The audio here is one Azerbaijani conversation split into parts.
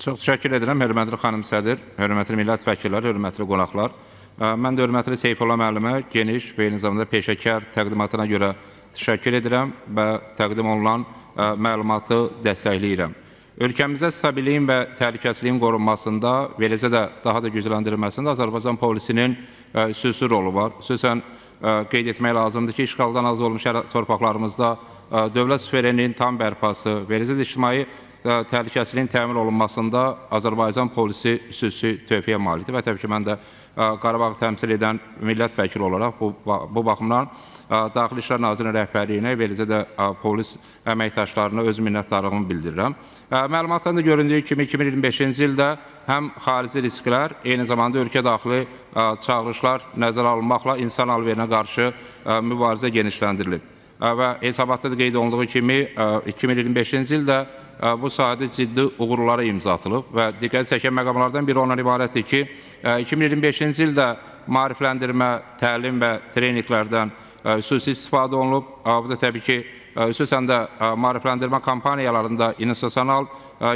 Çox təşəkkür edirəm, hörmətli xanım sədr, hörmətli millət vəkilləri, hörmətli qonaqlar. Mən də hörmətli Seyfullah müəllimə geniş və eyni zamanda peşəkar təqdimatına görə təşəkkür edirəm və təqdim olunan məlumatı dəstəkləyirəm. Ölkəmizdə stabilliyin və təhlükəsizliyin qorunmasında, eləcə də daha da gücləndirilməsində Azərbaycan polisinin xüsusi rolu var. Xüsusən qeyd etmək lazımdır ki, işğaldan azad olmuş torpaqlarımızda dövlət suverenliyin tam bərpası və eləcə də ictimai təhlükəsizliyin təmin olunmasında Azərbaycan polisi xüsusi tövfiyə malikdir və təbii ki, mən də Qarabağı təmsil edən millət vəkili olaraq bu baxımdan Daxili İşlər Nazirinin rəhbərliyinə və eləcə də polis əməkdaşlarına öz minnətdarlığımı bildirirəm. Məlumatdan da göründüyü kimi 2025-ci ildə həm xarici risklər, eyni zamanda ölkə daxili çağırışlar nəzərə alınmaqla insan alverinə qarşı mübarizə genişləndirilib. Və hesabatda da qeyd olunduğu kimi 2025-ci ildə bu sahədə ciddi uğurlara imza atılıb və diqqət çəkən məqamlardan biri ondan ibarətdir ki, 2025-ci ildə maarifləndirmə, təlim və treninqlərdən xüsusi istifadə olunub. Bu da təbii ki, xüsusən də maarifləndirmə kampaniyalarında institusional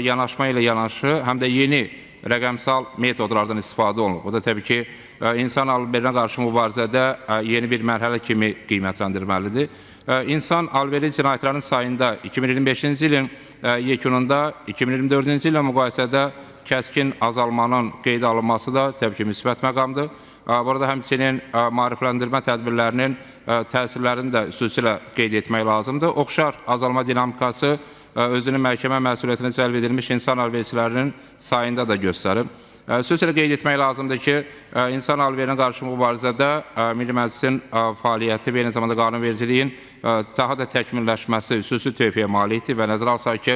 yanaşma ilə yanaşı, həm də yeni rəqəmsal metodlardan istifadə olunub. Bu da təbii ki, insan alverinə qarşı mübarizədə yeni bir mərhələ kimi qiymətləndirməlidir. İnsan alveri cinayətlərinin sayında 2025-ci ilin yekununda 2024-cü ilə müqayisədə kəskin azalmanın qeydə alınması da təbii ki, müsbət məqamdır. Burada həmçinin maarifləndirmə tədbirlərinin təsirlərini də xüsusilə qeyd etmək lazımdır. Oxşar azalma dinamikası özünün məhkəmə məsuliyyətinə cəlb edilmiş insan alverçilərinin sayında da göstərib. Xüsusilə qeyd etmək lazımdır ki, insan alverinə qarşı mübarizədə Milli Məclisin fəaliyyəti və eyni zamanda qanunvericiliyin daha da təkmilləşməsi xüsusi tövfiyə malikdir və nəzərə alsaq ki,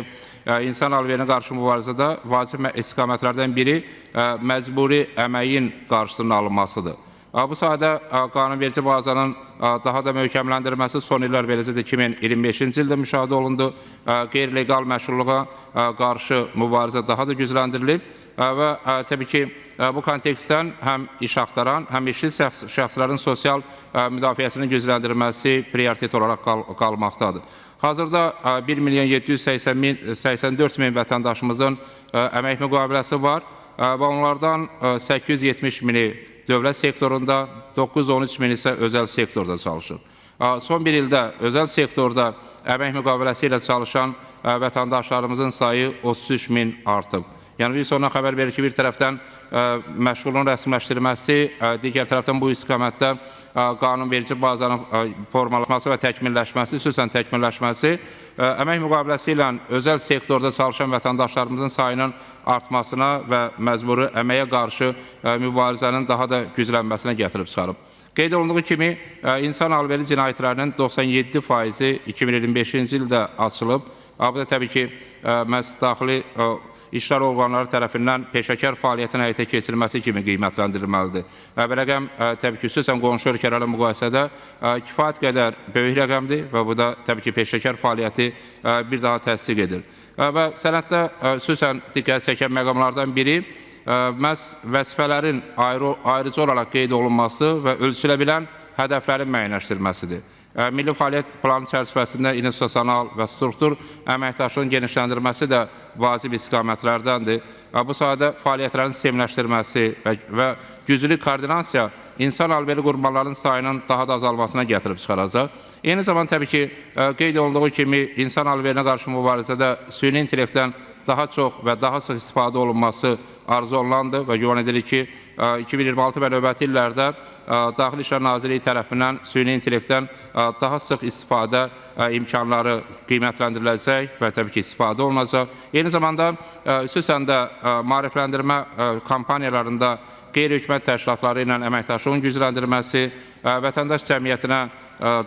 insan alverinə qarşı mübarizədə vacib istiqamətlərdən biri məcburi əməyin qarşısının alınmasıdır. Bu sahədə qanunverici bazanın daha da möhkəmləndirilməsi son illər beləcə də 2025-ci ildə müşahidə olundu. Qeyri-legal məşğulluğa qarşı mübarizə daha da gücləndirilib və təbii ki, bu kontekstdən həm iş axtaran, həm işli şəxslərin sosial müdafiəsinin gücləndirilməsi prioritet olaraq qalmaqdadır. Hazırda 1.784.000 vətəndaşımızın əmək müqaviləsi var və onlardan 870.000-i dövlət sektorunda, 913.000 isə özəl sektorda çalışır. Son bir ildə özəl sektorda əmək müqaviləsi ilə çalışan vətəndaşlarımızın sayı 33.000 artıb. Yəni, biz ondan xəbər verir ki, bir tərəfdən məşğulun rəsmiləşdirilməsi, digər tərəfdən bu istiqamətdə qanunverici bazanın formalaşması və təkmilləşməsi, xüsusən təkmilləşməsi, əmək müqaviləsi ilə özəl sektorda çalışan vətəndaşlarımızın sayının artmasına və məcburi əməyə qarşı mübarizənin daha da güclənməsinə gətirib çıxarıb. Qeyd olunduğu kimi, insan alveri cinayətlərinin 97%-i 2025-ci ildə açılıb. Bu da təbii ki, məhz daxili İşlər orqanları tərəfindən peşəkar fəaliyyətin həyata keçirilməsi kimi qiymətləndirilməlidir. Və rəqəm təbii ki, xüsusən qonşu ölkələrlə müqayisədə kifayət qədər böyük rəqəmdir və bu da təbii ki, peşəkar fəaliyyəti bir daha təsdiq edir. Və sənəddə xüsusən diqqət çəkən məqamlardan biri məhz vəzifələrin ayrıcı olaraq qeyd olunması və ölçülə bilən hədəflərin müəyyənləşdirilməsidir. Milli fəaliyyət planı çərçivəsində institusional və struktur əməkdaşlığın genişləndirilməsi də vacib istiqamətlərdəndir. Bu sahədə fəaliyyətlərin sistemləşdirilməsi və güclü koordinasiya insan alveri qurbanlarının sayının daha da azalmasına gətirib çıxaracaq. Eyni zamanda təbii ki, qeyd olunduğu kimi insan alverinə qarşı mübarizədə süni intellektdən daha çox və daha sıx istifadə olunması arzu olunandır və güman edilir ki, 2026 və növbəti illərdə Daxili İşlər Nazirliyi tərəfindən süni intellektdən daha sıx istifadə imkanları qiymətləndiriləcək və təbii ki, istifadə olunacaq. Eyni zamanda xüsusən də maarifləndirmə kampaniyalarında qeyri-hökumət təşkilatları ilə əməkdaşlığın gücləndirilməsi, vətəndaş cəmiyyətinə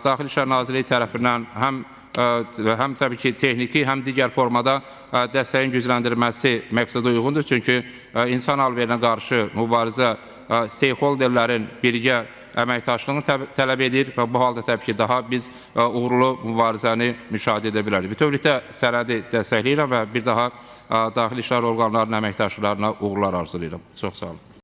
Daxili İşlər Nazirliyi tərəfindən həm təbii ki, texniki, həm digər formada dəstəyin gücləndirilməsi məqsədə uyğundur. Çünki insan alverinə qarşı mübarizə stakeholderlərin birgə əməkdaşlığını tələb edir və bu halda təbii ki, daha biz uğurlu mübarizəni müşahidə edə bilərik. Bütövlükdə sənədi dəstəkləyirəm və bir daha daxili işlər orqanlarının əməkdaşlarına uğurlar arzulayıram. Çox sağ olun.